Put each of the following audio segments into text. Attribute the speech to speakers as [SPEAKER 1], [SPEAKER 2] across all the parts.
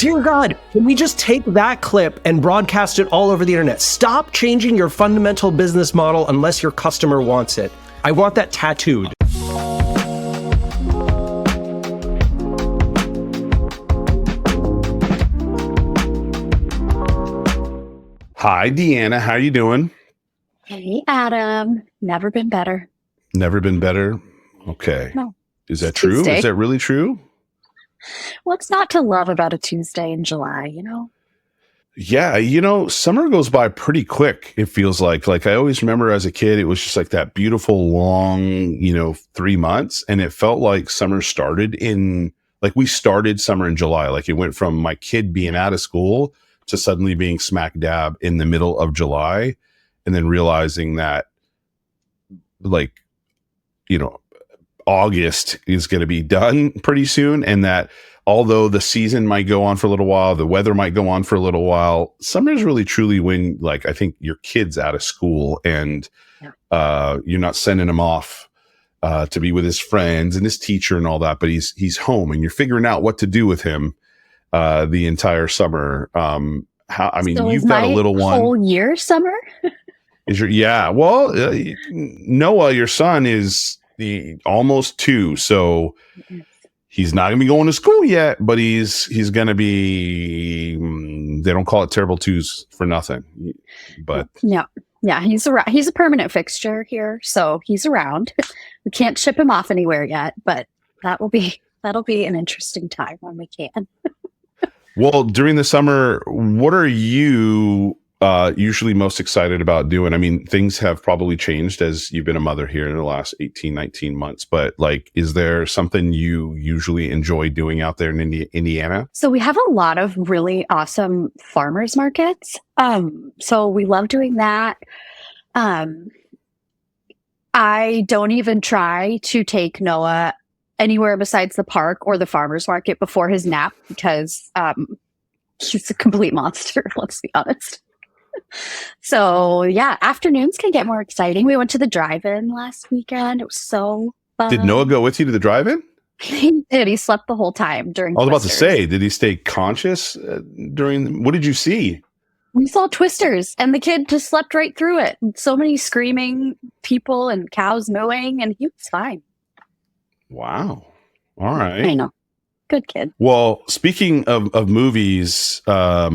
[SPEAKER 1] Dear God, can we just take that clip and broadcast it all over the internet? Stop changing your fundamental business model unless your customer wants it. I want that tattooed.
[SPEAKER 2] Hi, Deanna. How you doing?
[SPEAKER 3] Hey, Adam. Never been better.
[SPEAKER 2] Never been better? Okay.
[SPEAKER 3] No.
[SPEAKER 2] Is that true?
[SPEAKER 3] Tuesday.
[SPEAKER 2] Is that really true?
[SPEAKER 3] What's not to love about a Tuesday in July, you know?
[SPEAKER 2] Yeah, summer goes by pretty quick, it feels like. Like, I always remember as a kid, it was just like that beautiful long, 3 months. And it felt like summer started we started summer in July. Like, it went from my kid being out of school to suddenly being smack dab in the middle of July. And then realizing that, August is going to be done pretty soon. And that although the season might go on for a little while, the weather might go on for a little while, summer is really truly when, I think your kid's out of school and you're not sending him off to be with his friends and his teacher and all that, but he's home and you're figuring out what to do with him the entire summer. You've got a little one.
[SPEAKER 3] Whole year summer?
[SPEAKER 2] Noah, your son, is almost 2, so he's not gonna be going to school yet, but he's gonna be. They don't call it terrible twos for nothing. But
[SPEAKER 3] yeah, he's around. He's a permanent fixture here, so he's around. We can't ship him off anywhere yet, but that'll be an interesting time when we can.
[SPEAKER 2] Well, during the summer, what are you usually most excited about doing? I mean, things have probably changed as you've been a mother here in the last 18, 19 months, but is there something you usually enjoy doing out there in Indiana?
[SPEAKER 3] So we have a lot of really awesome farmers markets. So we love doing that. I don't even try to take Noah anywhere besides the park or the farmers market before his nap because he's a complete monster, let's be honest. So yeah, afternoons can get more exciting. We went to the drive-in last weekend. It was so fun.
[SPEAKER 2] Did Noah go with you to the drive-in?
[SPEAKER 3] He did. He slept the whole time during.
[SPEAKER 2] I was about to say, did he stay conscious during? What did you see?
[SPEAKER 3] We saw Twisters, and the kid just slept right through it. And so many screaming people and cows mooing, and he was fine.
[SPEAKER 2] Wow! All right,
[SPEAKER 3] I know, good kid.
[SPEAKER 2] Well, speaking of movies, I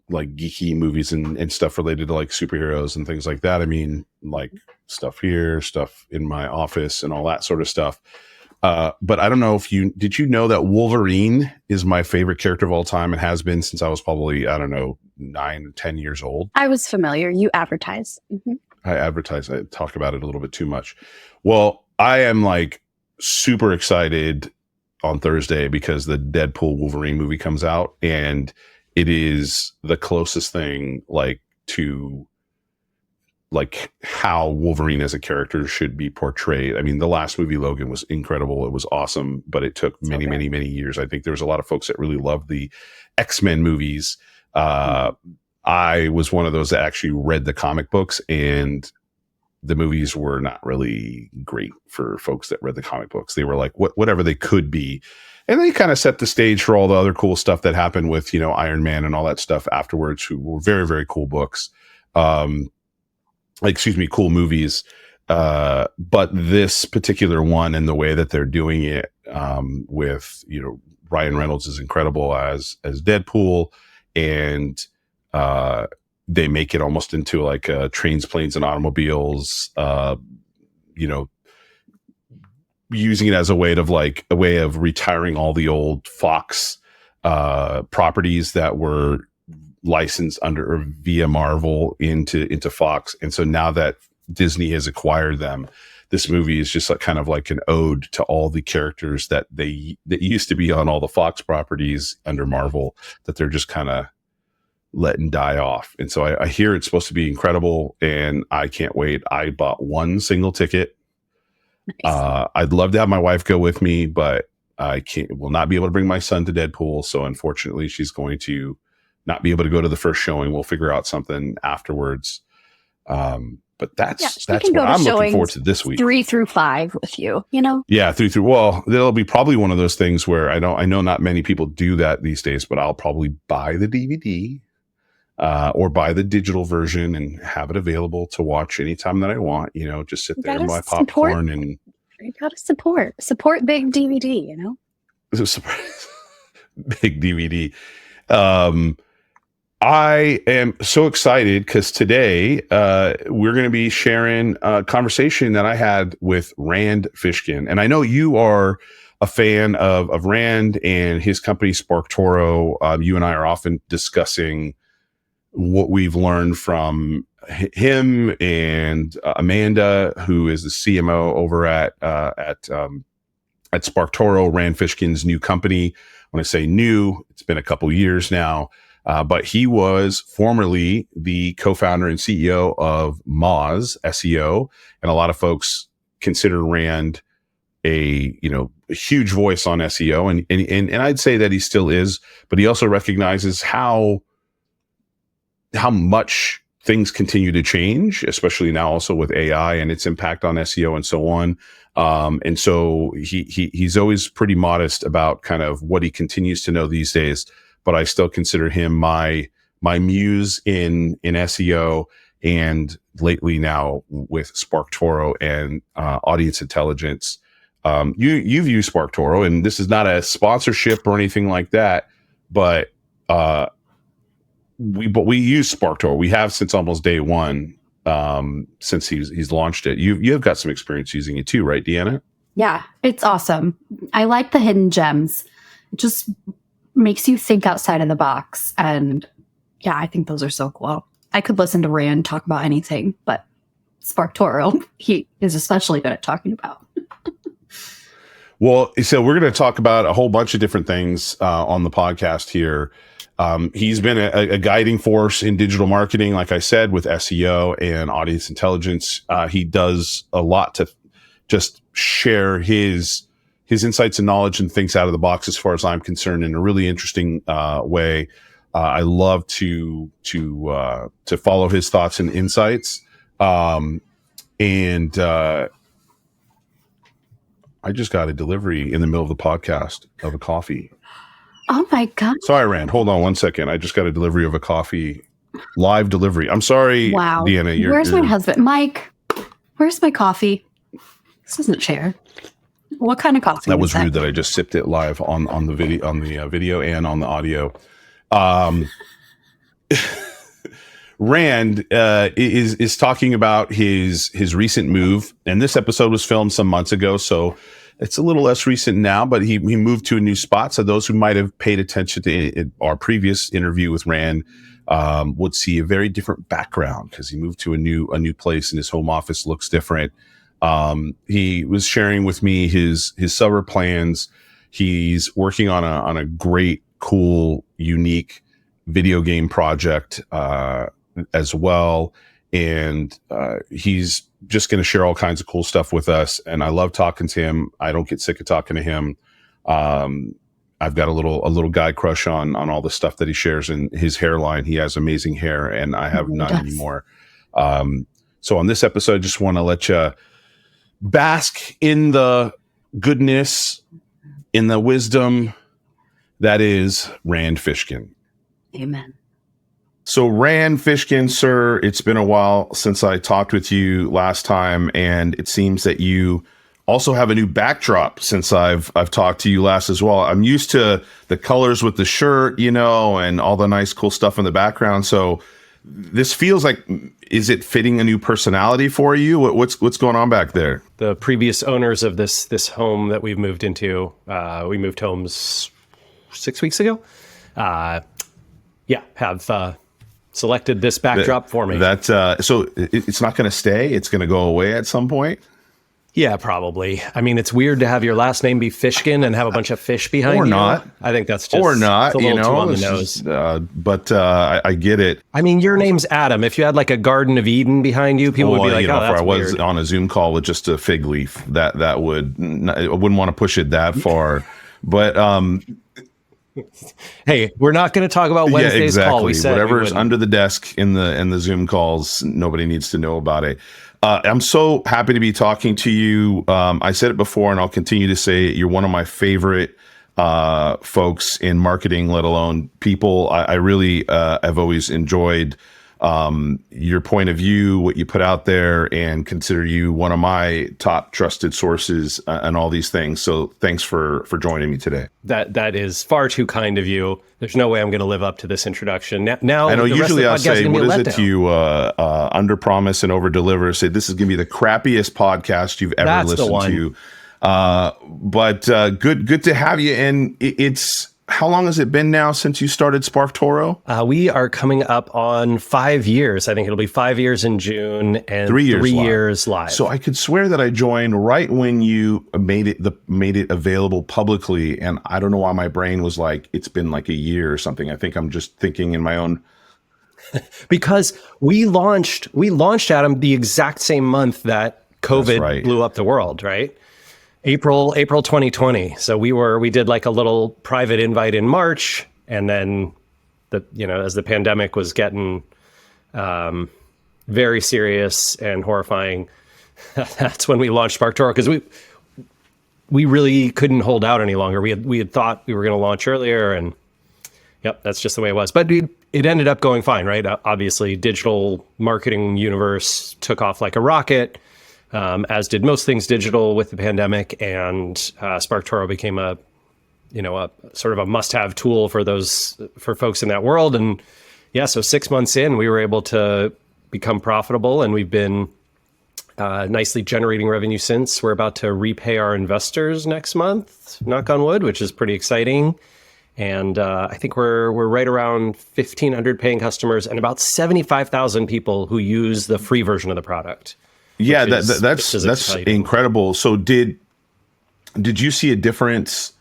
[SPEAKER 2] like geeky movies and stuff related to superheroes and things like that. I mean, stuff here, stuff in my office and all that sort of stuff. But I don't know if did you know that Wolverine is my favorite character of all time and has been since I was probably, 9 or 10 years old.
[SPEAKER 3] I was familiar. You advertise. Mm-hmm.
[SPEAKER 2] I advertise. I talk about it a little bit too much. Well, I am super excited on Thursday because the Deadpool Wolverine movie comes out and it is the closest thing to how Wolverine as a character should be portrayed. I mean, the last movie, Logan, was incredible. It was awesome, but it took many years. I think there was a lot of folks that really loved the X-Men movies. I was one of those that actually read the comic books, and the movies were not really great for folks that read the comic books. They were whatever they could be. And they kind of set the stage for all the other cool stuff that happened with, Iron Man and all that stuff afterwards, who were very, very cool books. Cool movies. But this particular one and the way that they're doing it with, Ryan Reynolds is incredible as Deadpool. And they make it almost into trains, planes, and automobiles, using it as a way of retiring all the old Fox properties that were licensed under or via Marvel into Fox. And so now that Disney has acquired them, this movie is just kind of like an ode to all the characters that used to be on all the Fox properties under Marvel that they're just kind of letting die off. And so I hear it's supposed to be incredible, and I can't wait. I bought one single ticket. Nice. I'd love to have my wife go with me, but will not be able to bring my son to Deadpool. So unfortunately, she's going to not be able to go to the first showing. We'll figure out something afterwards. But that's
[SPEAKER 3] she
[SPEAKER 2] that's
[SPEAKER 3] can
[SPEAKER 2] what
[SPEAKER 3] go to
[SPEAKER 2] I'm looking
[SPEAKER 3] showings
[SPEAKER 2] forward to this week.
[SPEAKER 3] 3 through 5 with you, you know?
[SPEAKER 2] Yeah, through. Well, there'll be probably one of those things where I know not many people do that these days, but I'll probably buy the DVD or buy the digital version and have it available to watch anytime that I want. You know, just sit there with my popcorn and.
[SPEAKER 3] You gotta support big DVD. You know,
[SPEAKER 2] big DVD. I am so excited because today we're going to be sharing a conversation that I had with Rand Fishkin. And I know you are a fan of Rand and his company, SparkToro. You and I are often discussing what we've learned from him and Amanda, who is the CMO over at SparkToro, Rand Fishkin's new company. When I say new, it's been a couple years now. But he was formerly the co-founder and CEO of Moz SEO, and a lot of folks consider Rand a huge voice on SEO, and I'd say that he still is. But he also recognizes how much things continue to change, especially now also with AI and its impact on SEO and so on. And so he's always pretty modest about kind of what he continues to know these days. But I still consider him my muse in SEO, and lately now with SparkToro and audience intelligence. You've used SparkToro, and this is not a sponsorship or anything like that, but we use SparkToro. We have since almost day one, since he's launched it. You've got some experience using it too, right, Deanna?
[SPEAKER 3] Yeah, it's awesome. I like the hidden gems. It just makes you think outside of the box. And yeah, I think those are so cool. I could listen to Rand talk about anything, but SparkToro, he is especially good at talking about.
[SPEAKER 2] Well, so we're going to talk about a whole bunch of different things on the podcast here. He's been a guiding force in digital marketing, like I said, with SEO and audience intelligence. He does a lot to just share his insights and knowledge and thinks out of the box, as far as I'm concerned, in a really interesting way. I love to follow his thoughts and insights. And I just got a delivery in the middle of the podcast of a coffee.
[SPEAKER 3] Oh my God.
[SPEAKER 2] Sorry, Rand. Hold on one second. I just got a delivery of a coffee. Live delivery. I'm sorry,
[SPEAKER 3] wow.
[SPEAKER 2] Deanna.
[SPEAKER 3] Where's my husband? Mike, where's my coffee? This isn't a chair. What kind of coffee?
[SPEAKER 2] That was rude that I just sipped it live on the video and on the audio. Rand is talking about his recent move, and this episode was filmed some months ago, so it's a little less recent now. But he moved to a new spot. So those who might have paid attention to our previous interview with Rand would see a very different background, because he moved to a new place, and his home office looks different. He was sharing with me his summer plans. He's working on a great, cool, unique video game project as well, and he's just going to share all kinds of cool stuff with us. And I love talking to him. I don't get sick of talking to him. I've got a little guy crush on all the stuff that he shares in his hairline. He has amazing hair, and I have none anymore. So on this episode, I just want to let you bask in the goodness, in the wisdom that is Rand Fishkin.
[SPEAKER 3] Amen.
[SPEAKER 2] So Rand Fishkin, sir, it's been a while since I talked with you last time, and it seems that you also have a new backdrop since I've talked to you last as well. I'm used to the colors with the shirt, and all the nice, cool stuff in the background. So this feels like, is it fitting a new personality for you? What's going on back there?
[SPEAKER 1] The previous owners of this home that we've moved into, we moved homes 6 weeks ago. Have selected this backdrop for me.
[SPEAKER 2] So it's not going to stay. It's going to go away at some point.
[SPEAKER 1] Yeah, probably. I mean, it's weird to have your last name be Fishkin and have a bunch of fish behind you.
[SPEAKER 2] Or not.
[SPEAKER 1] I think that's just
[SPEAKER 2] or not.
[SPEAKER 1] a little too on the nose.
[SPEAKER 2] But I get it.
[SPEAKER 1] I mean, your name's Adam. If you had like a Garden of Eden behind you, people would be like, "Oh, that's weird."
[SPEAKER 2] If I was on a Zoom call with just a fig leaf, that would I wouldn't want to push it that far. But
[SPEAKER 1] Hey, we're not going to talk about Wednesday's call. We said
[SPEAKER 2] whatever's under the desk in the Zoom calls, nobody needs to know about it. I'm so happy to be talking to you. I said it before, and I'll continue to say it. You're one of my favorite folks in marketing, let alone people. I really have always enjoyed your point of view, what you put out there, and consider you one of my top trusted sources and all these things. So thanks for joining me today.
[SPEAKER 1] That is far too kind of you. There's no way I'm going to live up to this introduction. Now
[SPEAKER 2] I know usually I'll say, what is it to you? Under promise and over deliver. Say this is going to be the crappiest podcast you've ever listened to. But good to have you. And it's, how long has it been now since you started SparkToro?
[SPEAKER 1] We are coming up on 5 years. I think it'll be 5 years in June and 3 years live.
[SPEAKER 2] So I could swear that I joined right when you made it available publicly. And I don't know why my brain was like, it's been like a year or something. I think I'm just thinking in my own.
[SPEAKER 1] Because we launched Adam the exact same month that COVID blew up the world, right? April 2020. So we did like a little private invite in March, and then as the pandemic was getting very serious and horrifying, that's when we launched SparkToro, because we really couldn't hold out any longer. We had thought we were going to launch earlier, and yep, that's just the way it was. But it ended up going fine, right? Obviously, digital marketing universe took off like a rocket. As did most things digital with the pandemic, and SparkToro became a sort of a must-have tool for folks in that world. And yeah, so 6 months in, we were able to become profitable, and we've been nicely generating revenue since. We're about to repay our investors next month, knock on wood, which is pretty exciting. And I think we're right around 1,500 paying customers and about 75,000 people who use the free version of the product.
[SPEAKER 2] Yeah, that's incredible. So did you see a difference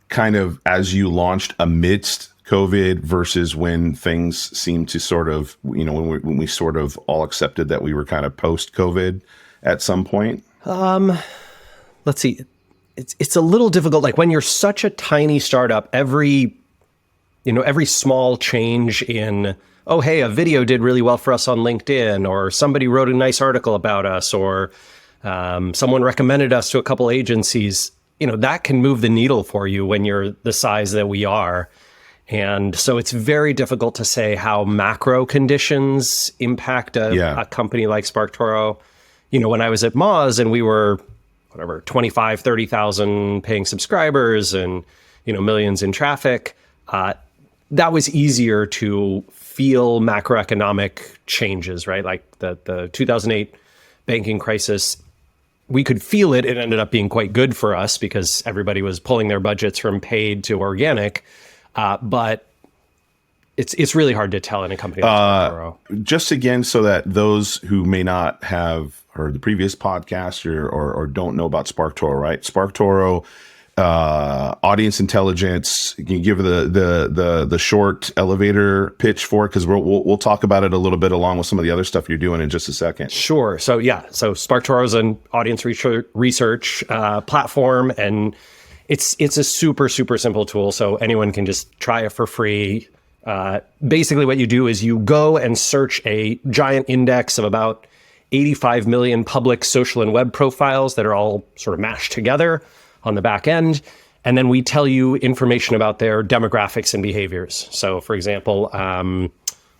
[SPEAKER 2] kind of as you launched amidst COVID versus when things seemed to sort of, when we sort of all accepted that we were kind of post-COVID at some point?
[SPEAKER 1] Let's see. It's a little difficult. Like when you're such a tiny startup, every small change in, oh, hey, a video did really well for us on LinkedIn, or somebody wrote a nice article about us, or someone recommended us to a couple agencies, that can move the needle for you when you're the size that we are. And so it's very difficult to say how macro conditions impact a company like SparkToro. When I was at Moz and we were, 25, 30,000 paying subscribers and, millions in traffic, that was easier to feel macroeconomic changes, right? Like the 2008 banking crisis, we could feel it. It ended up being quite good for us because everybody was pulling their budgets from paid to organic. But it's really hard to tell in a company like SparkToro.
[SPEAKER 2] Just again, so that those who may not have heard the previous podcast or don't know about SparkToro, right? SparkToro, audience intelligence. Can you give the short elevator pitch for it? Because we'll talk about it a little bit along with some of the other stuff you're doing in just a second.
[SPEAKER 1] Sure. So SparkToro is an audience research platform, and it's a super, super simple tool. So anyone can just try it for free. Basically what you do is you go and search a giant index of about 85 million public social and web profiles that are all sort of mashed together on the back end. And then we tell you information about their demographics and behaviors. So for example,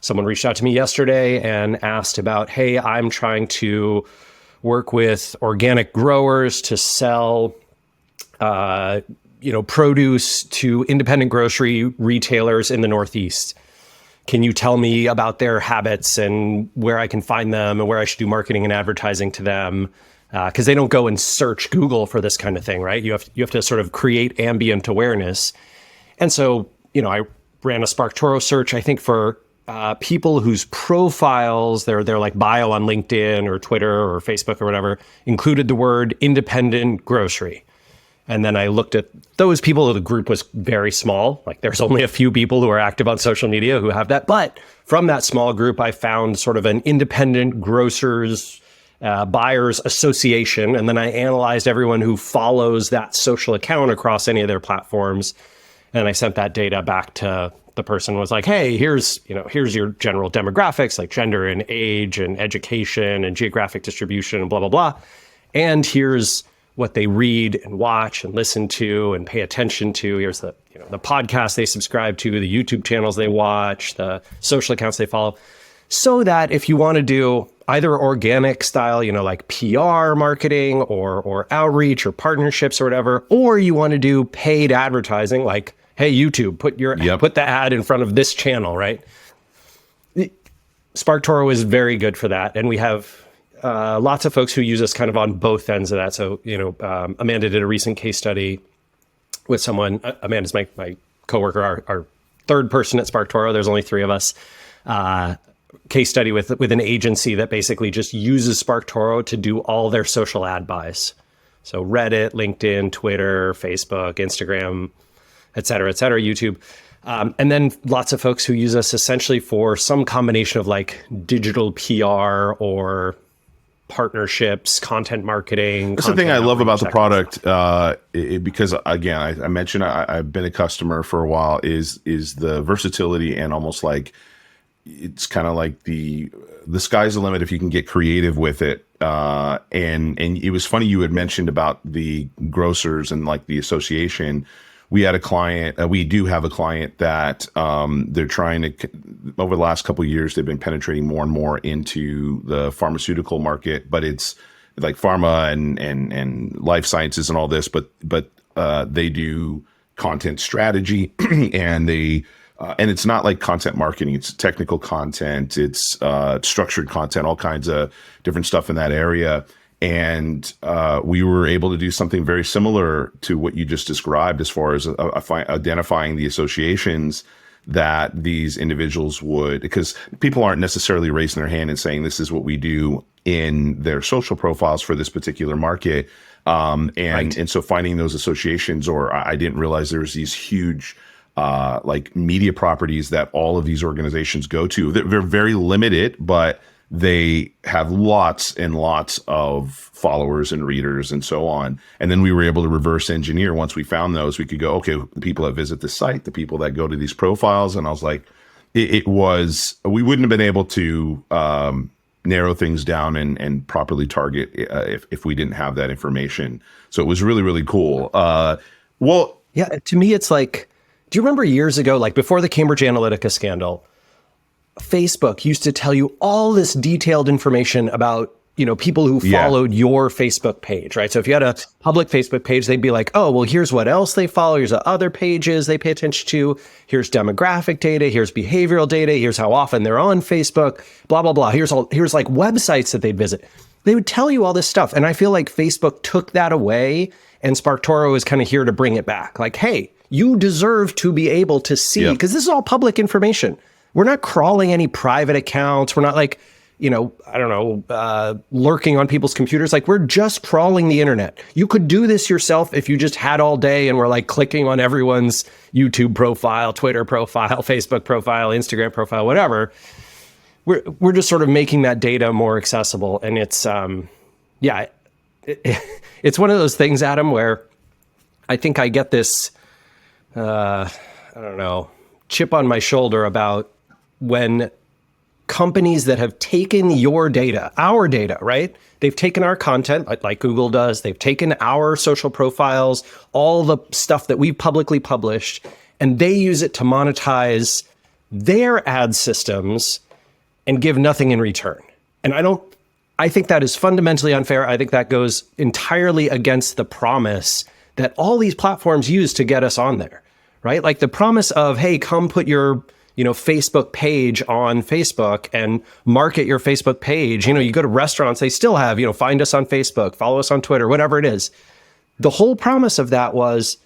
[SPEAKER 1] someone reached out to me yesterday and asked about, hey, I'm trying to work with organic growers to sell produce to independent grocery retailers in the Northeast. Can you tell me about their habits and where I can find them and where I should do marketing and advertising to them? Because they don't go and search Google for this kind of thing, right? You have to sort of create ambient awareness. And so, I ran a SparkToro search, I think, for people whose profiles, their like bio on LinkedIn or Twitter or Facebook or whatever, included the word independent grocery. And then I looked at those people. The group was very small. Like there's only a few people who are active on social media who have that. But from that small group, I found sort of an independent grocers buyers association. And then I analyzed everyone who follows that social account across any of their platforms. And I sent that data back to the person, was like, hey, here's your general demographics, like gender and age and education and geographic distribution and blah, blah, blah. And here's what they read and watch and listen to and pay attention to. Here's the podcasts they subscribe to, the YouTube channels they watch, the social accounts they follow. So that if you want to do either organic style, like PR marketing or outreach or partnerships or whatever, or you want to do paid advertising, like, hey, YouTube, put the ad in front of this channel, right? SparkToro is very good for that. And we have lots of folks who use us kind of on both ends of that. So, Amanda did a recent case study with someone. Amanda's my coworker, our third person at SparkToro. There's only 3 of us. Case study with an agency that basically just uses SparkToro to do all their social ad buys. So Reddit, LinkedIn, Twitter, Facebook, Instagram, et cetera, YouTube. And then lots of folks who use us essentially for some combination of like digital PR or partnerships, content marketing.
[SPEAKER 2] That's the thing I love about the product, because again, I mentioned I've been a customer for a while, is the versatility, and almost like it's kind of like the sky's the limit if you can get creative with it. And it was funny you had mentioned about the grocers and like the association. We had a client, we do have a client that they're trying to, over the last couple of years, they've been penetrating more and more into the pharmaceutical market, but it's like pharma and life sciences and all this, but they do content strategy and and it's not like content marketing, it's technical content, it's structured content, all kinds of different stuff in that area. And we were able to do something very similar to what you just described, as far as identifying the associations that these individuals would, because people aren't necessarily raising their hand and saying this is what we do in their social profiles for this particular market. And so finding those associations, or I didn't realize there was these huge like media properties that all of these organizations go to. They're very limited, but they have lots and lots of followers and readers and so on. And then we were able to reverse engineer. Once we found those, we could go, okay, the people that visit the site, the people that go to these profiles. And I was like, we wouldn't have been able to narrow things down and properly target if we didn't have that information. So it was really, really cool.
[SPEAKER 1] Yeah, to me, it's like, do you remember years ago, like before the Cambridge Analytica scandal, Facebook used to tell you all this detailed information about, people who followed your Facebook page, right? So if you had a public Facebook page, they'd be like, oh, well, here's what else they follow. Here's the other pages they pay attention to. Here's demographic data. Here's behavioral data. Here's how often they're on Facebook, blah, blah, blah. Here's like websites that they'd visit. They would tell you all this stuff. And I feel like Facebook took that away, and SparkToro is kind of here to bring it back. Like, hey, you deserve to be able to see, because this is all public information. We're not crawling any private accounts. We're not like, lurking on people's computers. Like, we're just crawling the internet. You could do this yourself if you just had all day and were like clicking on everyone's YouTube profile, Twitter profile, Facebook profile, Instagram profile, whatever. We're just sort of making that data more accessible. And it's, it's one of those things, Adam, where I think I get this, chip on my shoulder about when companies that have taken your data, our data, right? They've taken our content, like Google does. They've taken our social profiles, all the stuff that we've publicly published, and they use it to monetize their ad systems and give nothing in return. And I think that is fundamentally unfair. I think that goes entirely against the promise that all these platforms use to get us on there, right? Like the promise of, hey, come put your Facebook page on Facebook and market your Facebook page. You go to restaurants, they still have, find us on Facebook, follow us on Twitter, whatever it is. The whole promise of that was,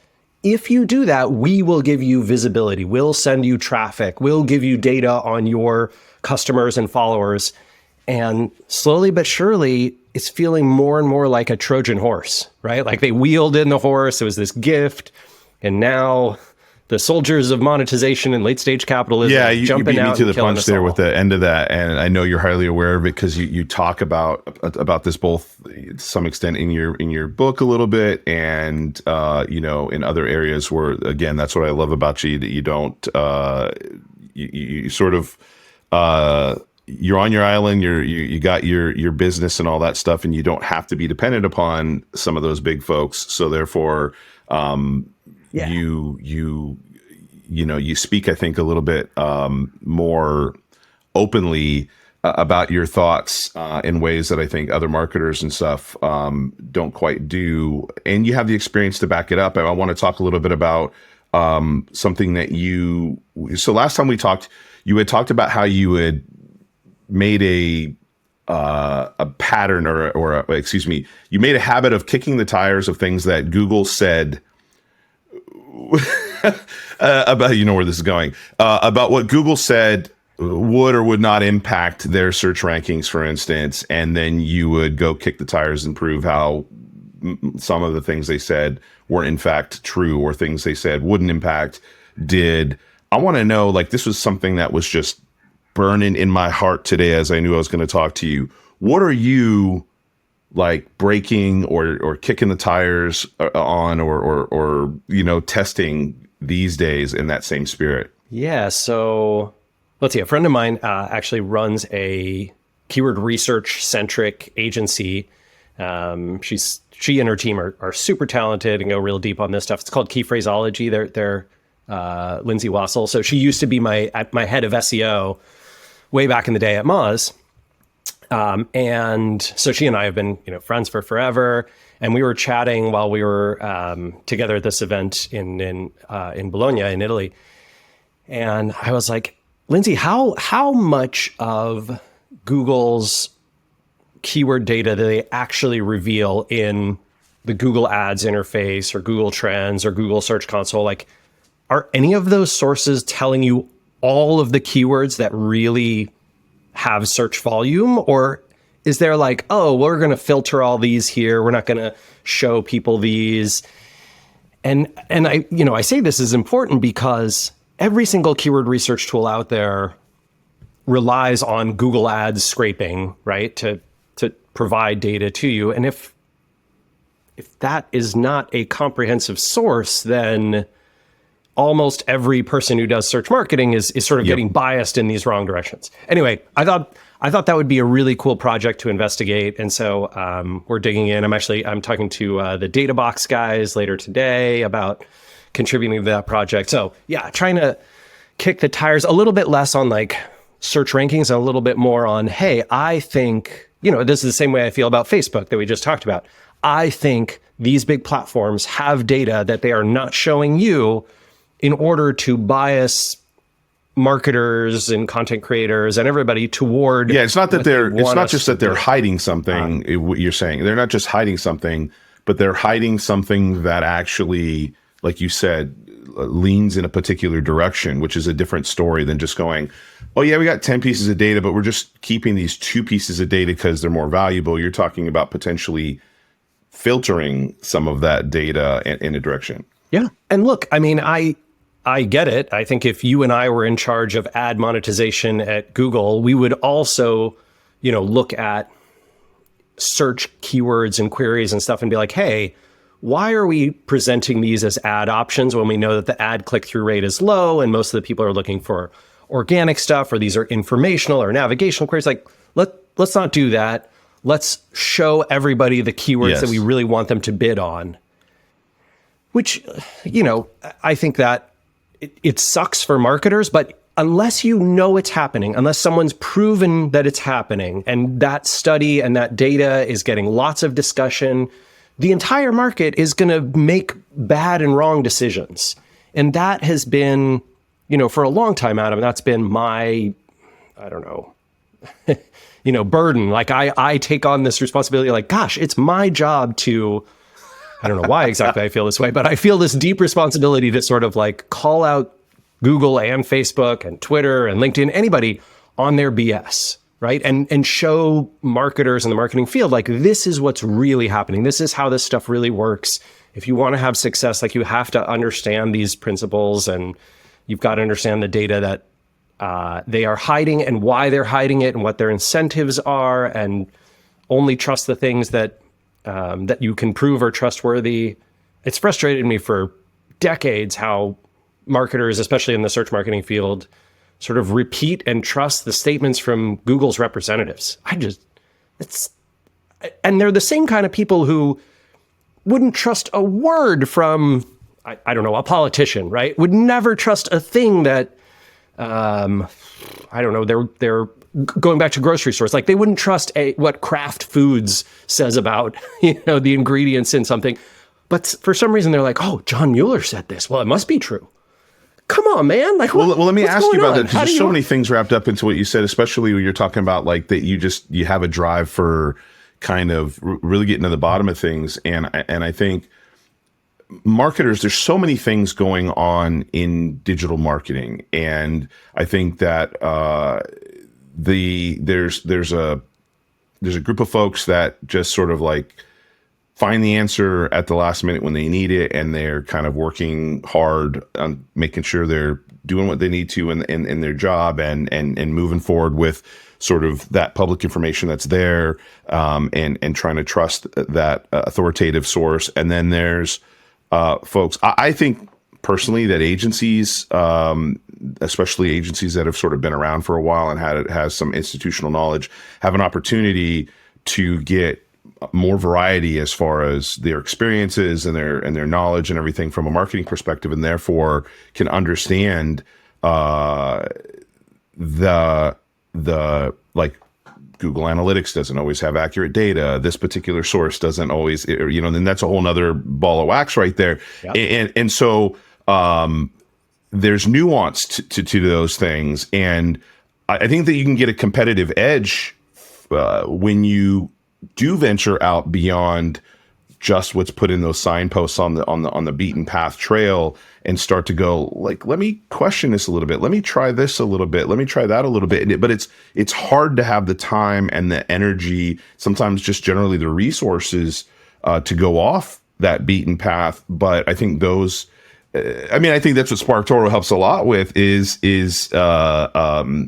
[SPEAKER 1] if you do that, we will give you visibility. We'll send you traffic. We'll give you data on your customers and followers. And slowly but surely, it's feeling more and more like a Trojan horse, right? Like they wheeled in the horse. It was this gift. And now the soldiers of monetization and late stage capitalism.
[SPEAKER 2] Yeah, you
[SPEAKER 1] jumping
[SPEAKER 2] beat me
[SPEAKER 1] out
[SPEAKER 2] to
[SPEAKER 1] and
[SPEAKER 2] the
[SPEAKER 1] killing
[SPEAKER 2] punch
[SPEAKER 1] us
[SPEAKER 2] there
[SPEAKER 1] all.
[SPEAKER 2] with the end of that, and I know you're highly aware of it because you talk about this both to some extent in your book a little bit, and in other areas where, again, that's what I love about you, that you don't you sort of you're on your island, you got your business and all that stuff, and you don't have to be dependent upon some of those big folks. So therefore, you speak, I think, a little bit more openly about your thoughts in ways that I think other marketers and stuff don't quite do. And you have the experience to back it up. And I want to talk a little bit about something that so last time we talked, you had talked about how you had made a pattern you made a habit of kicking the tires of things that Google said about, where this is going, about what Google said would or would not impact their search rankings, for instance, and then you would go kick the tires and prove how some of the things they said were in fact true, or things they said wouldn't impact did. I want to know, like, this was something that was just burning in my heart today as I knew I was going to talk to you. What are you like breaking or kicking the tires on or testing these days in that same spirit?
[SPEAKER 1] Yeah, so let's see. A friend of mine actually runs a keyword research centric agency. She and her team are super talented and go real deep on this stuff. It's called Key Phraseology. They're Lindsay Wassel. So she used to be my head of SEO way back in the day at Moz. And so she and I have been, friends for forever. And we were chatting while we were together at this event in Bologna in Italy. And I was like, Lindsay, how much of Google's keyword data do they actually reveal in the Google Ads interface or Google Trends or Google Search Console? Like, are any of those sources telling you all of the keywords that really have search volume? Or is there like, oh, we're going to filter all these here, we're not going to show people these? And I say this is important because every single keyword research tool out there relies on Google Ads scraping, right, to provide data to you. And if that is not a comprehensive source, then almost every person who does search marketing is sort of getting biased in these wrong directions. Anyway, I thought that would be a really cool project to investigate. And so we're digging in. I'm talking to the Data Box guys later today about contributing to that project. So yeah, trying to kick the tires a little bit less on like search rankings and a little bit more on, hey, I think, this is the same way I feel about Facebook that we just talked about. I think these big platforms have data that they are not showing you in order to bias marketers and content creators and everybody toward.
[SPEAKER 2] Yeah, it's not that it's not just that they're hiding something. What you're saying, they're not just hiding something, but they're hiding something that actually, like you said, leans in a particular direction, which is a different story than just going, oh yeah, we got 10 pieces of data, but we're just keeping these 2 pieces of data because they're more valuable. You're talking about potentially filtering some of that data in a direction.
[SPEAKER 1] Yeah. And look, I mean, I get it. I think if you and I were in charge of ad monetization at Google, we would also, look at search keywords and queries and stuff and be like, hey, why are we presenting these as ad options when we know that the ad click-through rate is low and most of the people are looking for organic stuff, or these are informational or navigational queries? Like, let's not do that. Let's show everybody the keywords that we really want them to bid on. Which, I think that it sucks for marketers, but unless you know it's happening, unless someone's proven that it's happening, and that study and that data is getting lots of discussion, the entire market is going to make bad and wrong decisions. And that has been, for a long time, Adam, that's been my, I don't know, burden. Like I take on this responsibility, like, gosh, it's my job to, I don't know why exactly I feel this way, but I feel this deep responsibility to sort of like call out Google and Facebook and Twitter and LinkedIn, anybody on their BS, right? And show marketers in the marketing field, like, this is what's really happening. This is how this stuff really works. if you want to have success, like you have to understand these principles, and you've got to understand the data that they are hiding and why they're hiding it and what their incentives are, and only trust the things that that you can prove are trustworthy. It's frustrated me for decades how marketers, especially in the search marketing field, sort of repeat and trust the statements from Google's representatives. And they're the same kind of people who wouldn't trust a word from, I don't know, a politician, right? Would never trust a thing that, I don't know, they're going back to grocery stores. Like they wouldn't trust what Kraft Foods says about, the ingredients in something. But for some reason, they're like, oh, John Mueller said this. Well, it must be true. Come on, man. Like,
[SPEAKER 2] well, let me ask you about that, because there's so
[SPEAKER 1] you...
[SPEAKER 2] many things wrapped up into what you said, especially when you're talking about like that you have a drive for kind of really getting to the bottom of things. And I think marketers, there's so many things going on in digital marketing. And I think that there's a group of folks that just sort of like find the answer at the last minute when they need it, and they're kind of working hard on making sure they're doing what they need to in their job and moving forward with sort of that public information that's there, and trying to trust that authoritative source. And then there's folks, I think personally that agencies, especially agencies that have sort of been around for a while and has some institutional knowledge, have an opportunity to get more variety as far as their experiences and their knowledge and everything from a marketing perspective, and therefore can understand the like Google Analytics doesn't always have accurate data. This particular source doesn't always, then that's a whole nother ball of wax right there. Yep. And so there's nuance to those things. And I think that you can get a competitive edge when you do venture out beyond just what's put in those signposts on the beaten path trail, and start to go like, let me question this a little bit. Let me try this a little bit. Let me try that a little bit. But it's hard to have the time and the energy, sometimes just generally the resources to go off that beaten path. But I think those, I think that's what SparkToro helps a lot with is that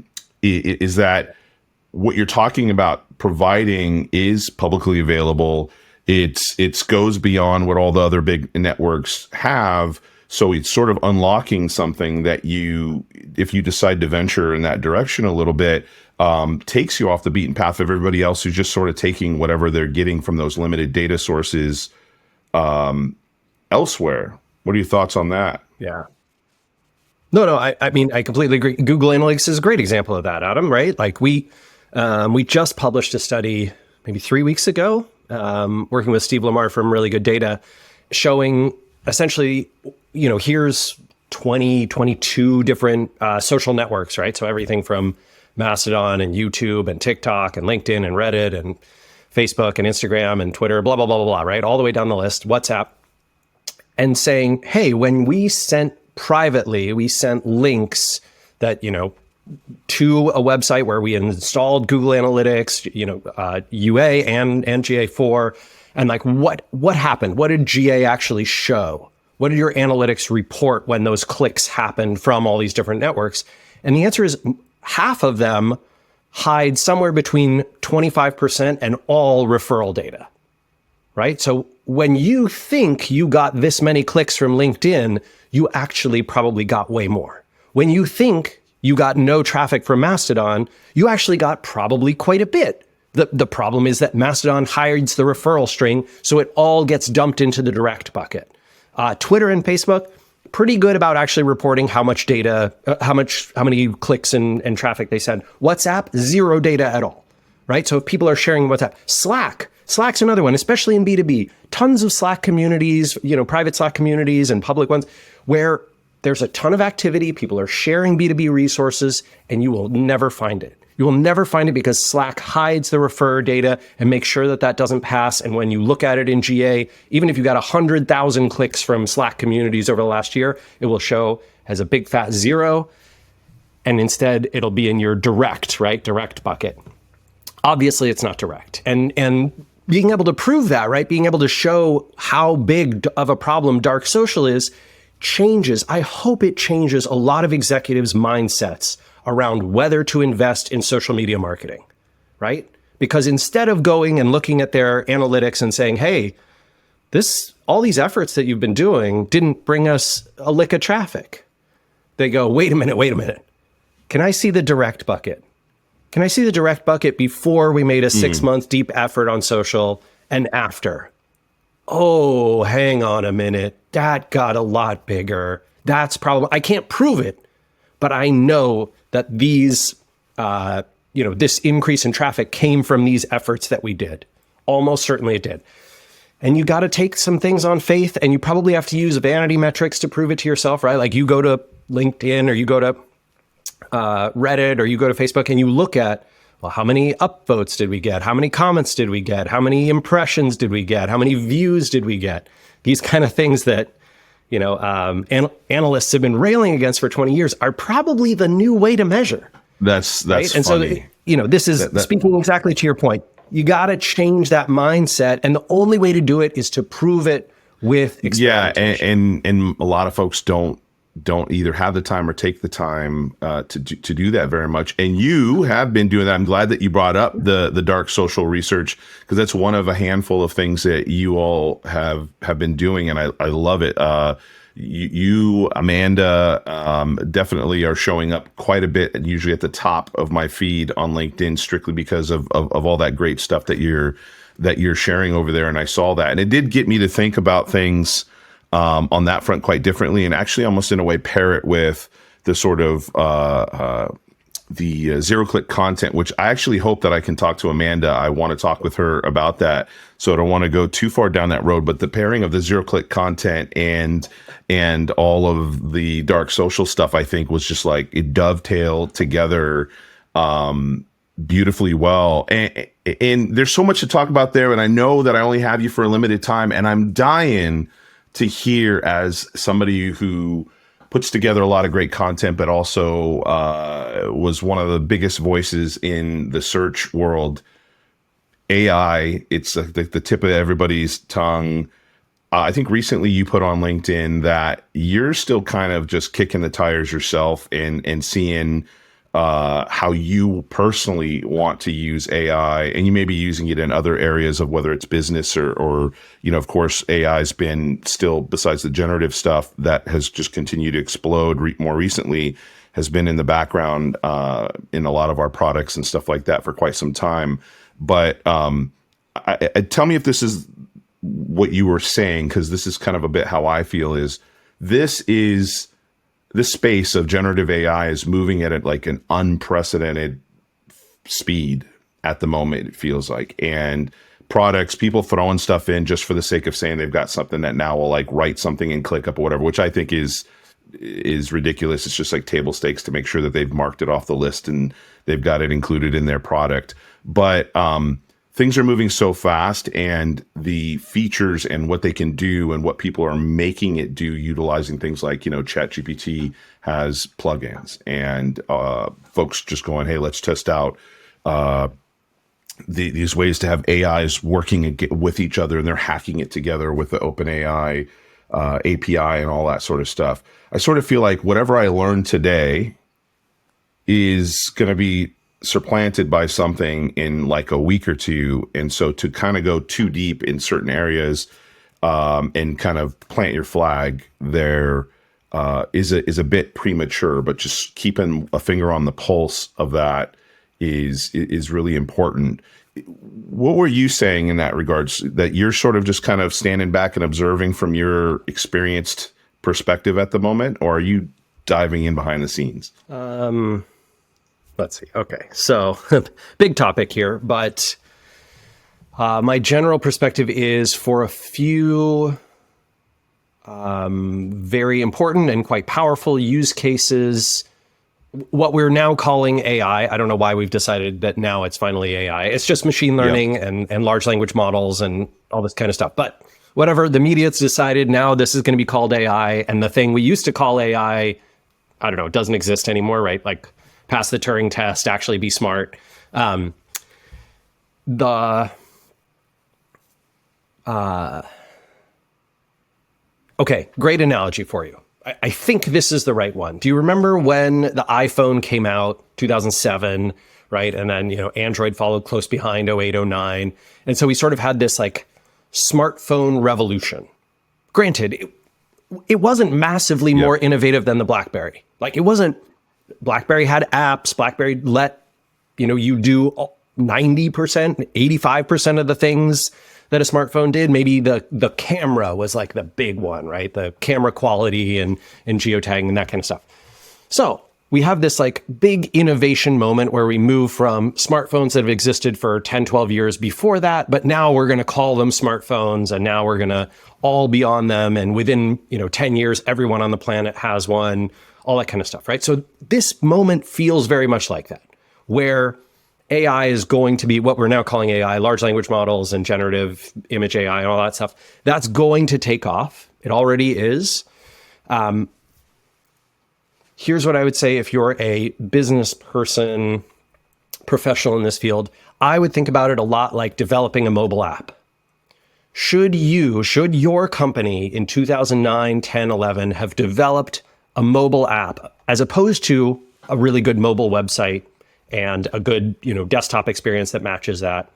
[SPEAKER 2] what you're talking about providing is publicly available. It goes beyond what all the other big networks have. So it's sort of unlocking something that if you decide to venture in that direction a little bit, takes you off the beaten path of everybody else who's just sort of taking whatever they're getting from those limited data sources elsewhere. What are your thoughts on that?
[SPEAKER 1] Yeah. No, I mean, I completely agree. Google Analytics is a great example of that, Adam, right? Like we just published a study maybe 3 weeks ago, working with Steve Lamar from Really Good Data, showing essentially, here's 22 different social networks, right? So everything from Mastodon and YouTube and TikTok and LinkedIn and Reddit and Facebook and Instagram and Twitter, blah, blah, blah, blah, blah, right? All the way down the list, WhatsApp, and saying, hey, when we sent links that, to a website where we installed Google Analytics, UA and GA4, and like what happened? What did GA actually show? What did your analytics report when those clicks happened from all these different networks? And the answer is half of them hide somewhere between 25% and all referral data, right? So when you think you got this many clicks from LinkedIn, you actually probably got way more. When you think you got no traffic from Mastodon, you actually got probably quite a bit. The problem is that Mastodon hides the referral string, so it all gets dumped into the direct bucket. Twitter and Facebook, pretty good about actually reporting how much data, how many clicks and traffic they send. WhatsApp, zero data at all, right? So if people are sharing WhatsApp, Slack's another one, especially in B2B. Tons of Slack communities, private Slack communities and public ones where there's a ton of activity. People are sharing B2B resources, and you will never find it. You will never find it because Slack hides the refer data and makes sure that doesn't pass. And when you look at it in GA, even if you got 100,000 clicks from Slack communities over the last year, it will show as a big fat zero. And instead, it'll be in your direct bucket. Obviously, it's not direct. And being able to prove that, right? Being able to show how big of a problem dark social is changes. I hope it changes a lot of executives' mindsets around whether to invest in social media marketing, right? Because instead of going and looking at their analytics and saying, hey, all these efforts that you've been doing didn't bring us a lick of traffic. They go, wait a minute. Can I see the direct bucket? Can I see the direct bucket before we made a 6-month deep effort on social and after? Oh, hang on a minute. That got a lot bigger. That's probably, I can't prove it, but I know that these, this increase in traffic came from these efforts that we did. Almost certainly it did. And you got to take some things on faith, and you probably have to use vanity metrics to prove it to yourself, right? Like you go to LinkedIn or you go to Reddit or you go to Facebook and you look at, well, how many upvotes did we get? How many comments did we get? How many impressions did we get? How many views did we get? These kind of things that, analysts have been railing against for 20 years are probably the new way to measure.
[SPEAKER 2] That's
[SPEAKER 1] right? And
[SPEAKER 2] funny.
[SPEAKER 1] So, this is speaking exactly to your point. You got to change that mindset. And the only way to do it is to prove it with experimentation.
[SPEAKER 2] Yeah. And a lot of folks don't either have the time or take the time to do that very much. And you have been doing that. I'm glad that you brought up the dark social research, because that's one of a handful of things that you all have been doing. And I love it. You, Amanda, definitely are showing up quite a bit, and usually at the top of my feed on LinkedIn, strictly because of all that great stuff that you're sharing over there. And I saw that, and it did get me to think about things on that front quite differently, and actually almost in a way pair it with the sort of the zero-click content, which I actually hope that I can talk to Amanda. I want to talk with her about that, so I don't want to go too far down that road. But the pairing of the zero-click content and all of the dark social stuff, I think, was just like it dovetailed together beautifully well. And there's so much to talk about there, and I know that I only have you for a limited time, and I'm dying to hear, as somebody who puts together a lot of great content, but also was one of the biggest voices in the search world. AI, it's the tip of everybody's tongue. I think recently you put on LinkedIn that you're still kind of just kicking the tires yourself and seeing how you personally want to use AI, and you may be using it in other areas of whether it's business or of course, AI has been still, besides the generative stuff that has just continued to explode more recently, has been in the background in a lot of our products and stuff like that for quite some time. But tell me if this is what you were saying, because this is kind of a bit how I feel is this space of generative AI is moving at like an unprecedented speed at the moment, it feels like. And products, people throwing stuff in just for the sake of saying they've got something that now will like write something and click up or whatever, which I think is ridiculous. It's just like table stakes to make sure that they've marked it off the list and they've got it included in their product. But things are moving so fast, and the features and what they can do and what people are making it do, utilizing things like, ChatGPT has plugins, and folks just going, hey, let's test out these ways to have AIs working with each other, and they're hacking it together with the OpenAI API and all that sort of stuff. I sort of feel like whatever I learned today is going to be supplanted by something in like a week or two. And so to kind of go too deep in certain areas and kind of plant your flag there is a bit premature, but just keeping a finger on the pulse of that is really important. What were you saying in that regards, that you're sort of just kind of standing back and observing from your experienced perspective at the moment, or are you diving in behind the scenes?
[SPEAKER 1] Let's see. Okay. So big topic here, but my general perspective is for a few very important and quite powerful use cases, what we're now calling AI. I don't know why we've decided that now it's finally AI. It's just machine learning and large language models and all this kind of stuff. But whatever, the media's decided now this is going to be called AI. And the thing we used to call AI, I don't know, it doesn't exist anymore, right? Like pass the Turing test, actually be smart. The Okay, great analogy for you. I think this is the right one. Do you remember when the iPhone came out, 2007, right? And then, Android followed close behind, 08, 09. And so we sort of had this like smartphone revolution. Granted, it wasn't massively more innovative than the BlackBerry. Like, it wasn't, BlackBerry had apps, BlackBerry let, you do 90%, 85% of the things that a smartphone did. Maybe the camera was like the big one, right? The camera quality and geotagging and that kind of stuff. So we have this like big innovation moment where we move from smartphones that have existed for 10, 12 years before that, but now we're going to call them smartphones, and now we're going to all be on them. And within, 10 years, everyone on the planet has one, all that kind of stuff, right? So this moment feels very much like that, where AI is going to be what we're now calling AI, large language models and generative image AI and all that stuff. That's going to take off. It already is. Here's what I would say if you're a business person, professional in this field. I would think about it a lot like developing a mobile app. Should your company in 2009, 10, 11 have developed a mobile app as opposed to a really good mobile website and a good, desktop experience that matches that?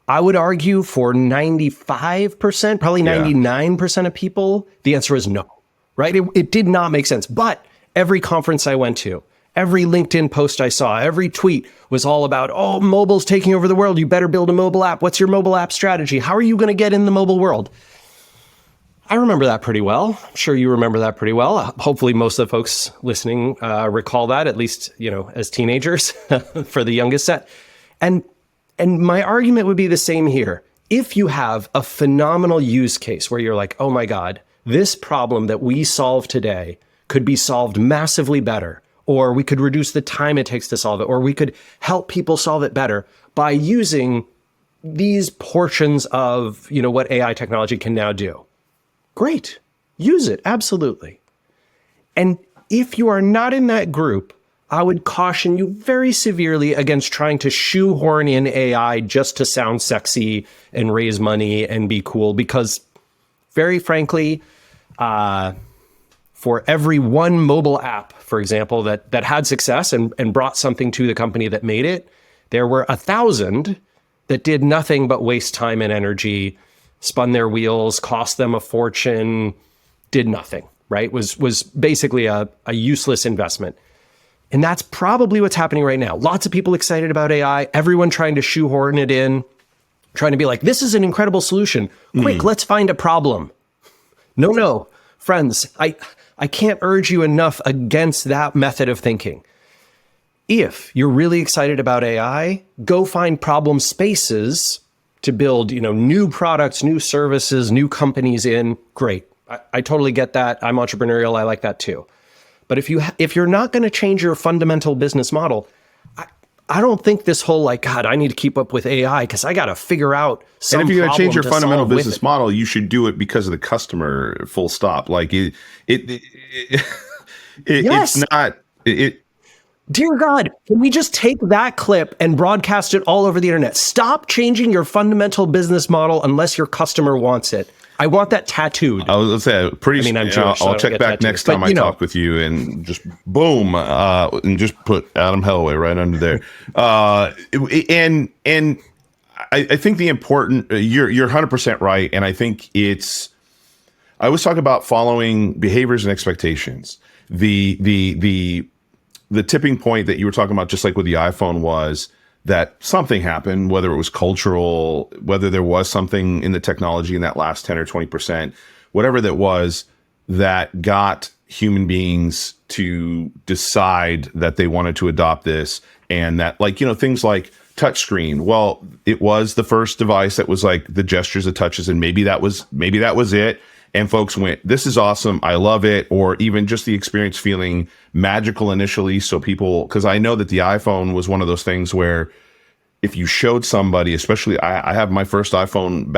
[SPEAKER 1] I would argue for 95%, probably 99% of people, the answer is no, right? It did not make sense. But every conference I went to, every LinkedIn post I saw, every tweet was all about, oh, mobile's taking over the world. You better build a mobile app. What's your mobile app strategy? How are you going to get in the mobile world? I remember that pretty well. I'm sure you remember that pretty well. Hopefully most of the folks listening recall that, at least, as teenagers for the youngest set. And my argument would be the same here. If you have a phenomenal use case where you're like, oh my God, this problem that we solve today could be solved massively better, or we could reduce the time it takes to solve it, or we could help people solve it better by using these portions of, what AI technology can now do. Great. Use it. Absolutely. And if you are not in that group, I would caution you very severely against trying to shoehorn in AI just to sound sexy and raise money and be cool, because very frankly, for every one mobile app, for example, that had success and brought something to the company that made it, there were 1,000 that did nothing but waste time and energy, spun their wheels, cost them a fortune, did nothing, right? Was basically a useless investment. And that's probably what's happening right now. Lots of people excited about AI, everyone trying to shoehorn it in, trying to be like, this is an incredible solution. Quick, let's find a problem. No, friends, I can't urge you enough against that method of thinking. If you're really excited about AI, go find problem spaces to build, new products, new services, new companies in. Great. I totally get that. I'm entrepreneurial. I like that too. But if you're not going to change your fundamental business model, I don't think this whole like, God, I need to keep up with AI because I got to figure out some
[SPEAKER 2] And if you're going to change your
[SPEAKER 1] to
[SPEAKER 2] fundamental
[SPEAKER 1] solve with
[SPEAKER 2] business
[SPEAKER 1] it.
[SPEAKER 2] model, you should do it because of the customer, full stop. Like it's not.
[SPEAKER 1] Dear God, can we just take that clip and broadcast it all over the internet? Stop changing your fundamental business model unless your customer wants it. I want that tattooed.
[SPEAKER 2] I was going to say, pretty.
[SPEAKER 1] I'm Jewish, so I
[SPEAKER 2] I'll
[SPEAKER 1] don't
[SPEAKER 2] check
[SPEAKER 1] get
[SPEAKER 2] back
[SPEAKER 1] tattoos.
[SPEAKER 2] next time
[SPEAKER 1] But,
[SPEAKER 2] I talk with you and just boom, and just put Adam Helweh right under there. And I think the important, you're 100% right, and I think it's. I was talking about following behaviors and expectations. The tipping point that you were talking about, just like with the iPhone, was that something happened, whether it was cultural, whether there was something in the technology in that last 10 or 20%, whatever that was, that got human beings to decide that they wanted to adopt this. And that, like, things like touchscreen. Well, it was the first device that was like the gestures, the touches, and maybe that was it. And folks went, this is awesome. I love it. Or even just the experience feeling magical initially. So people, because I know that the iPhone was one of those things where if you showed somebody, especially I have my first iPhone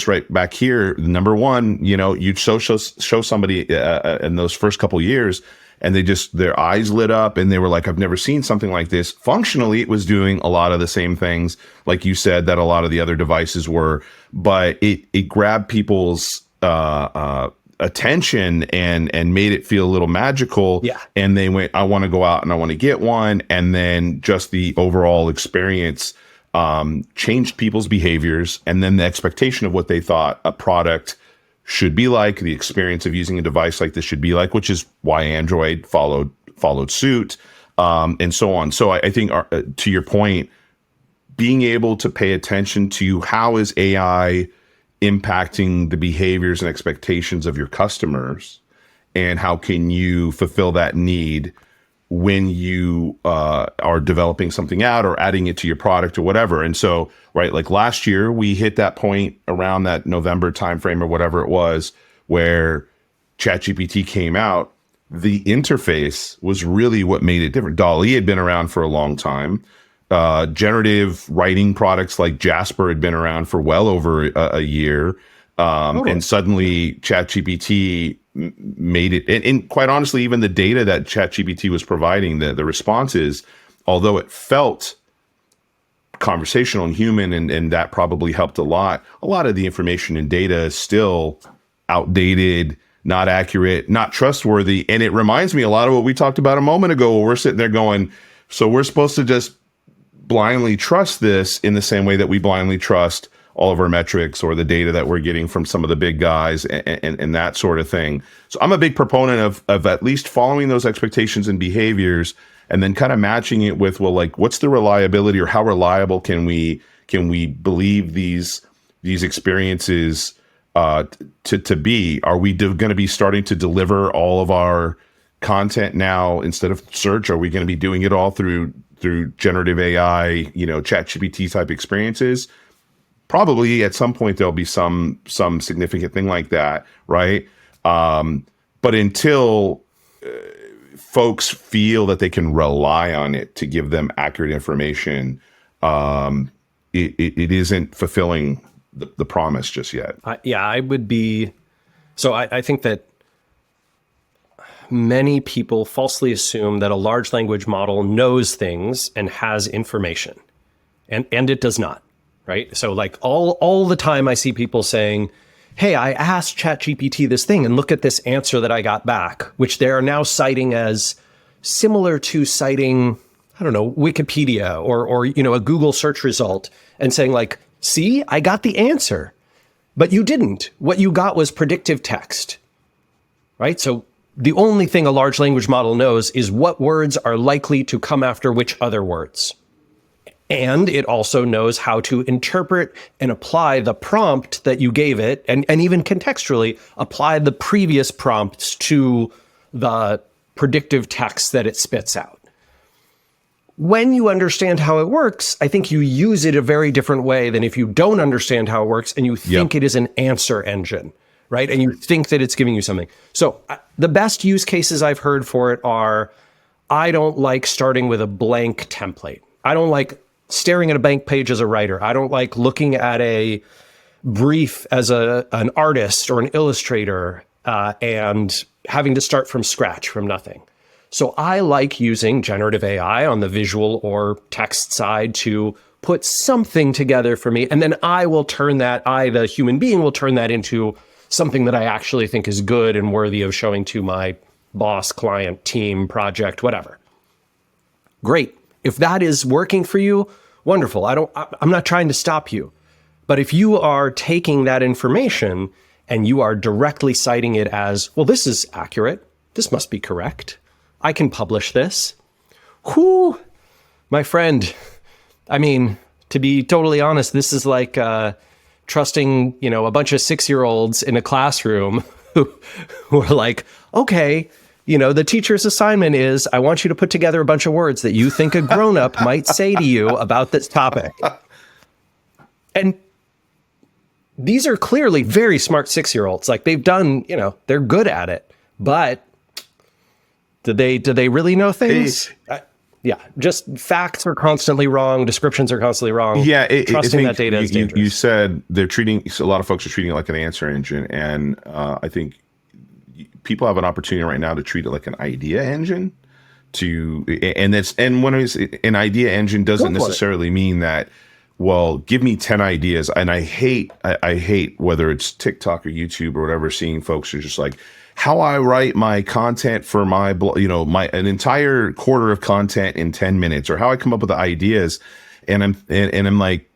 [SPEAKER 2] right back here, number one, you'd show somebody in those first couple years, and their eyes lit up and they were like, I've never seen something like this. Functionally, it was doing a lot of the same things, like you said, that a lot of the other devices were, but it grabbed people's attention and made it feel a little magical.
[SPEAKER 1] Yeah.
[SPEAKER 2] And they went, I want to go out and I want to get one. And then just the overall experience changed people's behaviors, and then the expectation of what they thought a product should be like, the experience of using a device like this should be like, which is why Android followed suit, and so on. So I think to your point, being able to pay attention to how is AI impacting the behaviors and expectations of your customers, and how can you fulfill that need when you are developing something out or adding it to your product or whatever. And so, right, like last year, we hit that point around that November timeframe or whatever it was, where ChatGPT came out. The interface was really what made it different. DALL-E had been around for a long time. Generative writing products like Jasper had been around for well over a year. And suddenly ChatGPT made it, and quite honestly, even the data that ChatGPT was providing, the responses, although it felt conversational and human, and that probably helped a lot of the information and data is still outdated, not accurate, not trustworthy. And it reminds me a lot of what we talked about a moment ago, where we're sitting there going, so we're supposed to just blindly trust this in the same way that we blindly trust all of our metrics or the data that we're getting from some of the big guys and that sort of thing. So I'm a big proponent of at least following those expectations and behaviors, and then kind of matching it with, well, like, what's the reliability, or how reliable can we believe these experiences to be? Are we going to be starting to deliver all of our content now instead of search? Are we going to be doing it all through generative AI, ChatGPT type experiences? Probably at some point there'll be some significant thing like that, right? But until folks feel that they can rely on it to give them accurate information, it isn't fulfilling the promise just yet.
[SPEAKER 1] I would be. So I think that many people falsely assume that a large language model knows things and has information, and it does not. Right. So like all the time I see people saying, hey, I asked ChatGPT this thing and look at this answer that I got back, which they are now citing as similar to citing, I don't know, Wikipedia or a Google search result, and saying like, see, I got the answer, but you didn't. What you got was predictive text. Right. So the only thing a large language model knows is what words are likely to come after which other words. And it also knows how to interpret and apply the prompt that you gave it, and even contextually apply the previous prompts to the predictive text that it spits out. When you understand how it works, I think you use it a very different way than if you don't understand how it works and you think it is an answer engine, right? And you think that it's giving you something. So the best use cases I've heard for it are, I don't like starting with a blank template. I don't like staring at a blank page as a writer. I don't like looking at a brief as an artist or an illustrator and having to start from scratch, from nothing. So I like using generative AI on the visual or text side to put something together for me. And then the human being, will turn that into something that I actually think is good and worthy of showing to my boss, client, team, project, whatever. Great. If that is working for you, wonderful. I'm not trying to stop you. But if you are taking that information and you are directly citing it as, well, this is accurate, this must be correct, I can publish this. Whew, my friend. I mean, to be totally honest, this is like trusting, a bunch of 6-year-olds in a classroom who are like, okay, the teacher's assignment is, I want you to put together a bunch of words that you think a grown-up might say to you about this topic. And these are clearly very smart 6-year-olds. Like, they've done, they're good at it. But do they really know things? Yeah, just facts are constantly wrong. Descriptions are constantly wrong.
[SPEAKER 2] Yeah,
[SPEAKER 1] trusting that data is dangerous.
[SPEAKER 2] You said a lot of folks are treating it like an answer engine. And I think people have an opportunity right now to treat it like an idea engine. And when an idea engine doesn't necessarily mean that, well, give me 10 ideas. And I hate whether it's TikTok or YouTube or whatever, seeing folks are just like, how I write my content for my blog, an entire quarter of content in 10 minutes, or how I come up with the ideas. And I'm like,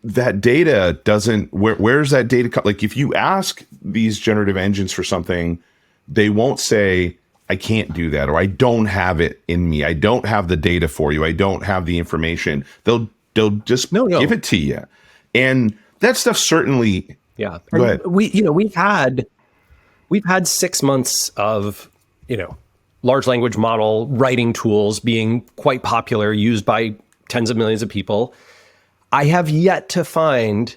[SPEAKER 2] that data doesn't, where's that data? Like, if you ask these generative engines for something, they won't say, I can't do that, or I don't have it in me. I don't have the data for you. I don't have the information. They'll just give it to you. And that stuff certainly.
[SPEAKER 1] Yeah.
[SPEAKER 2] Go ahead.
[SPEAKER 1] We've had 6 months of, large language model writing tools being quite popular, used by tens of millions of people. I have yet to find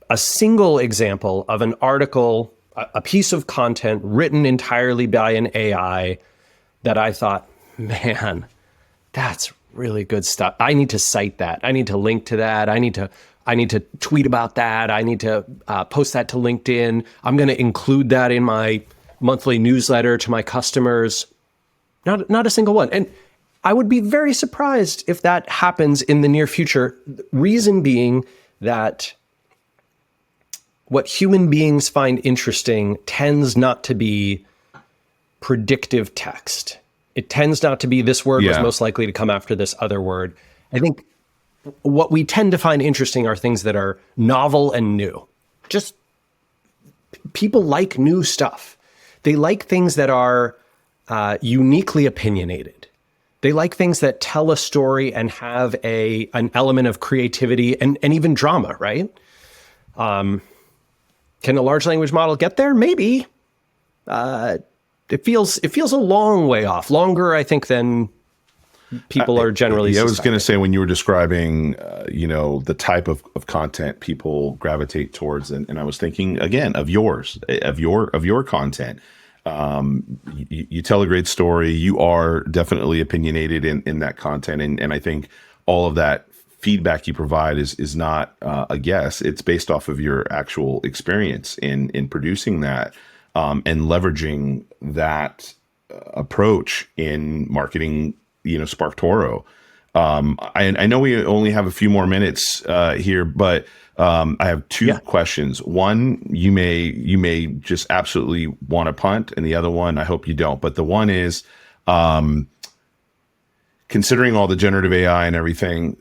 [SPEAKER 1] a single example of an article, a piece of content written entirely by an AI that I thought, man, that's really good stuff. I need to cite that. I need to link to that. I need to tweet about that. I need to post that to LinkedIn. I'm going to include that in my monthly newsletter to my customers. Not a single one. And I would be very surprised if that happens in the near future. Reason being that what human beings find interesting tends not to be predictive text. It tends not to be, this word was most likely to come after this other word. I think what we tend to find interesting are things that are novel and new. Just people like new stuff. They like things that are uniquely opinionated. They like things that tell a story and have an element of creativity and even drama, right? Can a large language model get there? Maybe. It feels a long way off, longer, I think, than people are generally.
[SPEAKER 2] I was going to say, when you were describing, the type of content people gravitate towards, and I was thinking again of your content. You tell a great story. You are definitely opinionated in that content, and I think all of that feedback you provide is not a guess. It's based off of your actual experience in producing that, and leveraging that approach in marketing. SparkToro. I know we only have a few more minutes here, but I have two questions. One, you may just absolutely want to punt, and the other one, I hope you don't. But the one is, considering all the generative AI and everything,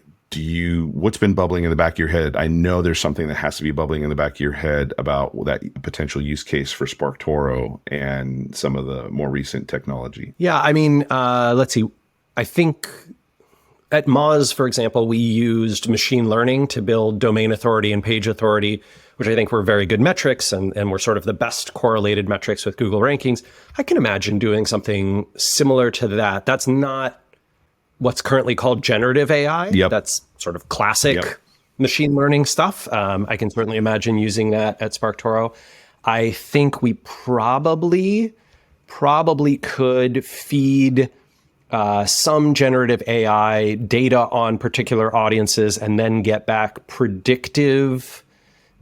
[SPEAKER 2] what's been bubbling in the back of your head? I know there's something that has to be bubbling in the back of your head about that potential use case for SparkToro and some of the more recent technology.
[SPEAKER 1] Yeah, I mean, let's see. I think at Moz, for example, we used machine learning to build domain authority and page authority, which I think were very good metrics and were sort of the best correlated metrics with Google rankings. I can imagine doing something similar to that. That's not what's currently called generative AI.
[SPEAKER 2] Yep.
[SPEAKER 1] That's sort of classic machine learning stuff. I can certainly imagine using that at SparkToro. I think we probably could feed some generative AI data on particular audiences and then get back predictive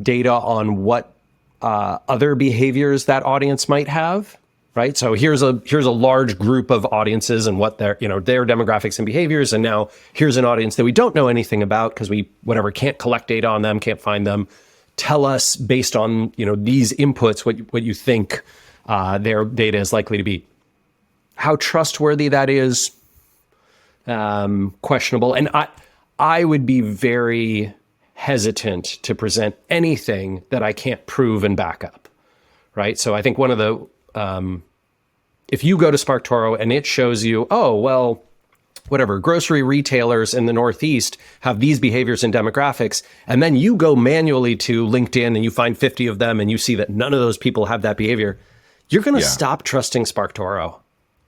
[SPEAKER 1] data on what other behaviors that audience might have, right? So here's a large group of audiences and what their demographics and behaviors, and now here's an audience that we don't know anything about because we can't collect data on them, can't find them. Tell us based on these inputs what you think their data is likely to be. How trustworthy that is, questionable. And I would be very hesitant to present anything that I can't prove and back up, right? So I think one of the, if you go to SparkToro and it shows you, grocery retailers in the Northeast have these behaviors and demographics, and then you go manually to LinkedIn and you find 50 of them and you see that none of those people have that behavior, you're going to stop trusting SparkToro.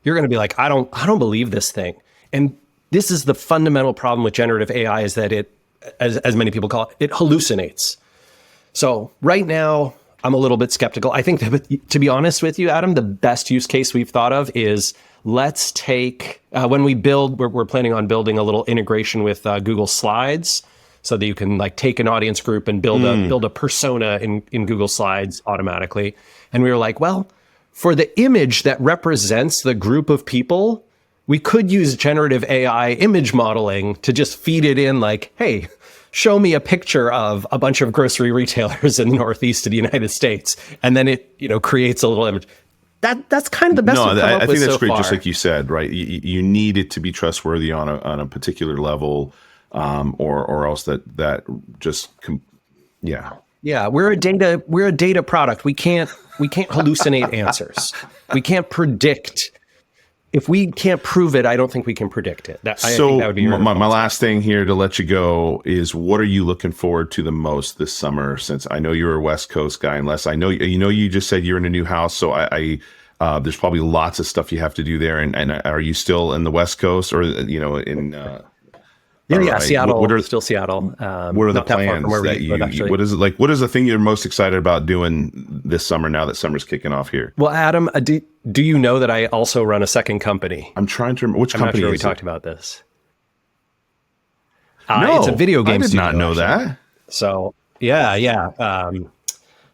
[SPEAKER 1] You're going to be like, I don't believe this thing. And this is the fundamental problem with generative AI, is that it, as many people call it, it hallucinates. So right now, I'm a little bit skeptical. I think that, to be honest with you, Adam, the best use case we've thought of is, let's take, when we build, we're planning on building a little integration with Google Slides, so that you can take an audience group and build a persona in Google Slides automatically. And we were like, well, for the image that represents the group of people, we could use generative AI image modeling to just feed it in like, hey, show me a picture of a bunch of grocery retailers in the Northeast of the United States. And then it, creates a little image. That's kind of the best we've come up
[SPEAKER 2] I
[SPEAKER 1] with
[SPEAKER 2] think that's
[SPEAKER 1] so
[SPEAKER 2] great.
[SPEAKER 1] far.
[SPEAKER 2] Just like you said, right? You need it to be trustworthy on a particular level, or else that just, yeah.
[SPEAKER 1] Yeah, we're a data product. We can't hallucinate answers. We can't predict. If we can't prove it, I don't think we can predict it. I think that would be
[SPEAKER 2] my last thing here to let you go is, what are you looking forward to the most this summer? Since I know you're a West Coast guy, unless I know you just said you're in a new house, so I there's probably lots of stuff you have to do there. And are you still in the West Coast, or in?
[SPEAKER 1] Yeah, Seattle.
[SPEAKER 2] Still
[SPEAKER 1] Seattle.
[SPEAKER 2] What are the plans that you? What is it like? What is the thing you're most excited about doing this summer? Now that summer's kicking off here.
[SPEAKER 1] Well, Adam, do you know that I also run a second company?
[SPEAKER 2] I'm trying to remember which company.
[SPEAKER 1] I'm not sure we talked about this. No, it's a video game.
[SPEAKER 2] I did
[SPEAKER 1] studio,
[SPEAKER 2] not know
[SPEAKER 1] actually.
[SPEAKER 2] that.
[SPEAKER 1] So yeah.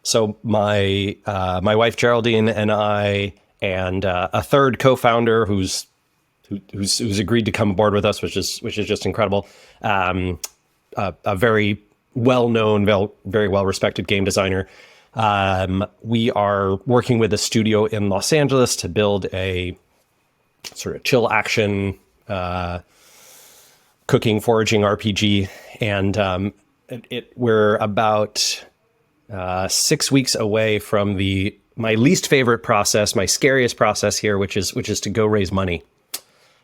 [SPEAKER 1] So my wife Geraldine and I and a third co-founder who's agreed to come aboard with us, which is just incredible. A very well-known, very well-respected game designer. We are working with a studio in Los Angeles to build a sort of chill action, cooking, foraging RPG. And we're about 6 weeks away from my least favorite process, my scariest process here, which is to go raise money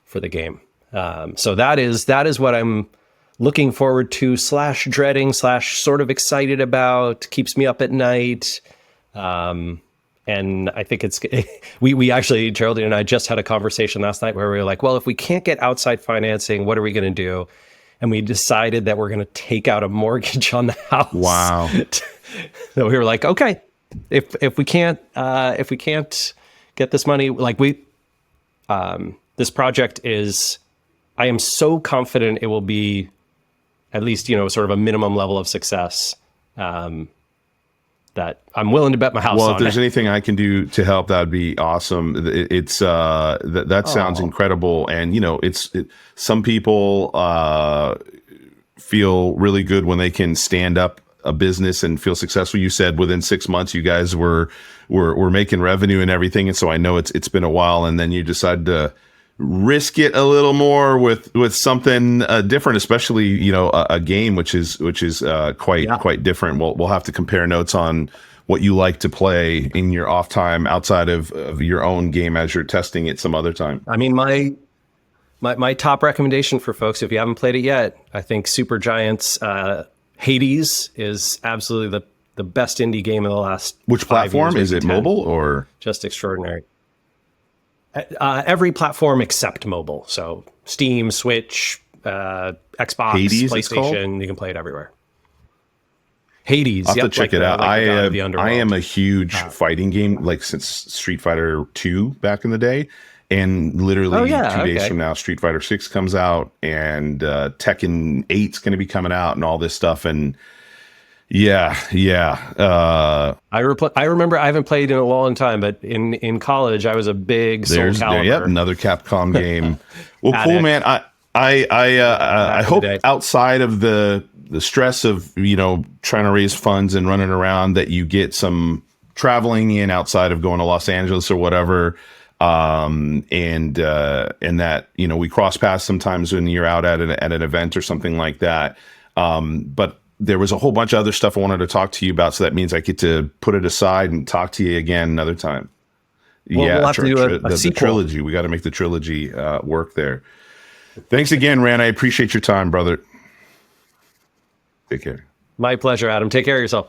[SPEAKER 1] for the game. So that is what I'm looking forward to / dreading / sort of excited about, keeps me up at night. And I think we actually, Geraldine and I just had a conversation last night where we were like, well, if we can't get outside financing, what are we going to do? And we decided that we're going to take out a mortgage on the house.
[SPEAKER 2] Wow.
[SPEAKER 1] So we were like, okay, if we can't get this money, like this project is, I am so confident it will be at least, sort of a minimum level of success, that I'm willing to bet my house on.
[SPEAKER 2] Well, if there's anything I can do to help, that would be awesome. It's that sounds incredible. And, some people feel really good when they can stand up a business and feel successful. You said within 6 months, you guys were making revenue and everything. And so I know it's been a while, and then you decided to risk it a little more with something different, especially a game which is quite different. We'll have to compare notes on what you like to play in your off time outside of your own game as you're testing it some other time.
[SPEAKER 1] I mean, my top recommendation for folks, if you haven't played it yet, I think Supergiant's Hades is absolutely the best indie game of the last.
[SPEAKER 2] Which platform is it?
[SPEAKER 1] 10.
[SPEAKER 2] Mobile or
[SPEAKER 1] just extraordinary? Every platform except mobile. So Steam, Switch, Xbox,
[SPEAKER 2] Hades,
[SPEAKER 1] PlayStation, you can play it everywhere. Hades.
[SPEAKER 2] I'll have to check it out.
[SPEAKER 1] I
[SPEAKER 2] am a huge fighting game, like since Street Fighter 2 back in the day. And literally 2 days from now, Street Fighter 6 comes out, and Tekken 8's going to be coming out and all this stuff. And yeah.
[SPEAKER 1] I remember, I haven't played in a long time, but in college, I was a big Soul Calibur.
[SPEAKER 2] Another Capcom game. Well, cool, man. I hope outside of the stress of, trying to raise funds and running around, that you get some traveling in outside of going to Los Angeles or whatever. And that, we cross paths sometimes when you're out at an event or something like that. But there was a whole bunch of other stuff I wanted to talk to you about, so that means I get to put it aside and talk to you again another time.
[SPEAKER 1] Well, we'll have to do a
[SPEAKER 2] the trilogy. We got to make the trilogy work there. Thanks again, Rand. I appreciate your time, brother. Take care.
[SPEAKER 1] My pleasure, Adam. Take care of yourself.